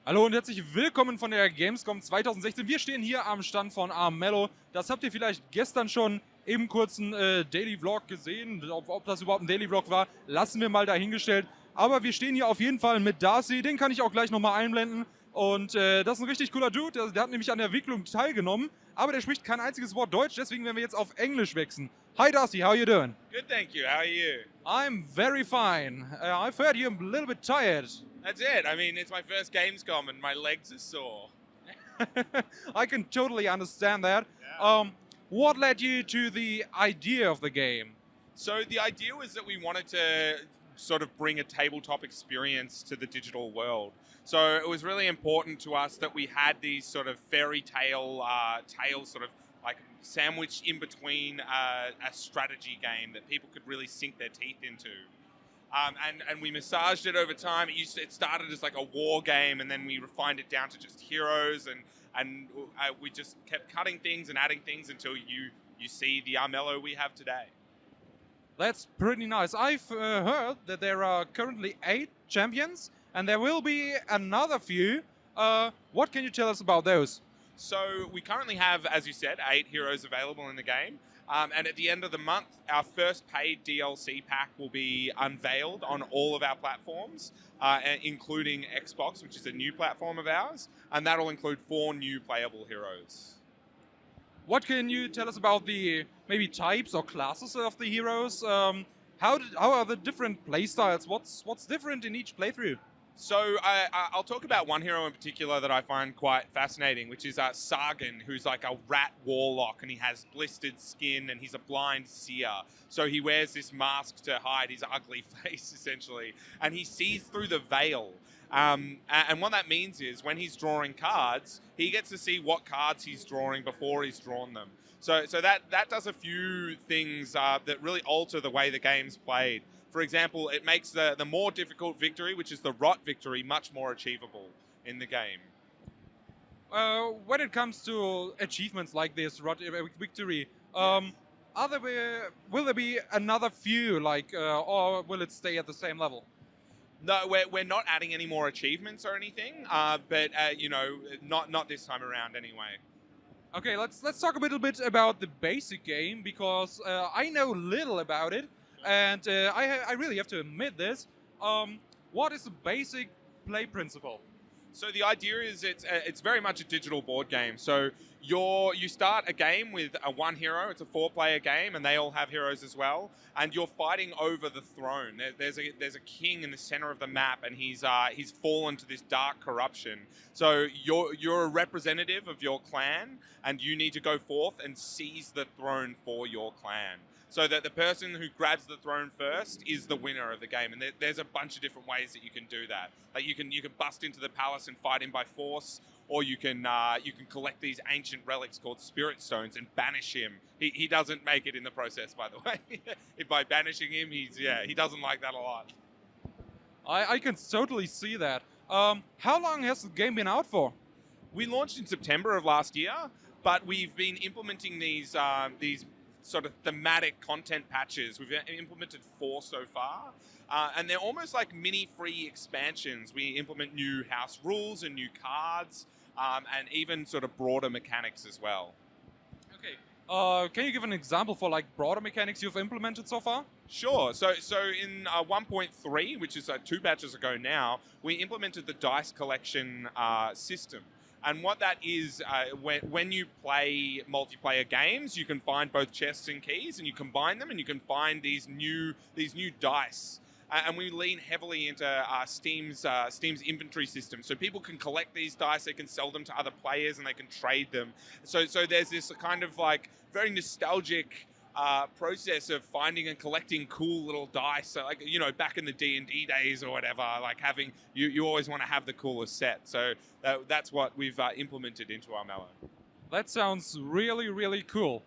Hallo und herzlich willkommen von der Gamescom 2016. Wir stehen hier am Stand von Armello. Das habt ihr vielleicht gestern schon im kurzen Daily Vlog gesehen. Ob das überhaupt ein Daily Vlog war, lassen wir mal dahingestellt. Aber wir stehen hier auf jeden Fall mit Darcy. Den kann ich auch gleich nochmal einblenden. Und das ist ein richtig cooler Dude. Der hat nämlich an der Entwicklung teilgenommen. Aber der spricht kein einziges Wort Deutsch. Deswegen werden wir jetzt auf Englisch wechseln. Hi Darcy, how are you doing? Good, thank you. How are you? I'm very fine. I've heard you're a little bit tired. That's it. I mean, it's my first Gamescom and my legs are sore. I can totally understand that. Yeah. What led you to the idea of the game? So the idea was that we wanted to sort of bring a tabletop experience to the digital world. So it was really important to us that we had these sort of fairy tale tales sort of like sandwiched in between a strategy game that people could really sink their teeth into. And we massaged it over time. It started as like a war game, and then we refined it down to just heroes, and we just kept cutting things and adding things until you see the Armello we have today. That's pretty nice. I've heard that there are currently 8 champions, and there will be another few. What can you tell us about those? So we currently have, as you said, 8 heroes available in the game. And at the end of the month, our first paid DLC pack will be unveiled on all of our platforms, including Xbox, which is a new platform of ours, and that'll include 4 new playable heroes. What can you tell us about the maybe types or classes of the heroes? How are the different playstyles? What's different in each playthrough? So I'll talk about one hero in particular that I find quite fascinating, which is Sargon, who's like a rat warlock, and he has blistered skin, and he's a blind seer. So he wears this mask to hide his ugly face, essentially, and he sees through the veil. And what that means is when he's drawing cards, he gets to see what cards he's drawing before he's drawn them. So that does a few things that really alter the way the game's played. For example, it makes the more difficult victory, which is the rot victory, much more achievable in the game. When it comes to achievements like this rot victory, will there be another few, like, or will it stay at the same level? No, we're not adding any more achievements or anything, but not this time around anyway. Okay, let's talk a little bit about the basic game, because I know little about it. And I really have to admit this. What is the basic play principle? So the idea is it's very much a digital board game. So you start a game with one hero. It's a 4-player game, and they all have heroes as well. And you're fighting over the throne. There's a king in the center of the map, and he's fallen to this dark corruption. So you're a representative of your clan, and you need to go forth and seize the throne for your clan. So that the person who grabs the throne first is the winner of the game, and there's a bunch of different ways that you can do that. Like you can bust into the palace and fight him by force, or you can collect these ancient relics called spirit stones and banish him. He doesn't make it in the process, by the way. By banishing him, he doesn't like that a lot. I can totally see that. How long has the game been out for? We launched in September of last year, but we've been implementing these sort of thematic content patches. We've implemented 4 so far, and they're almost like mini free expansions. We implement new house rules and new cards, and even sort of broader mechanics as well. Okay. Can you give an example for like broader mechanics you've implemented so far? Sure. So in 1.3, which is 2 batches ago now, we implemented the dice collection system. And what that is, when you play multiplayer games, you can find both chests and keys, and you combine them, and you can find these new dice. And we lean heavily into Steam's inventory system, so people can collect these dice, they can sell them to other players, and they can trade them. So there's this kind of like very nostalgic process of finding and collecting cool little dice. So like, back in the D&D days or whatever, like having, you always want to have the coolest set. So that's what we've implemented into Armello. That sounds really, really cool.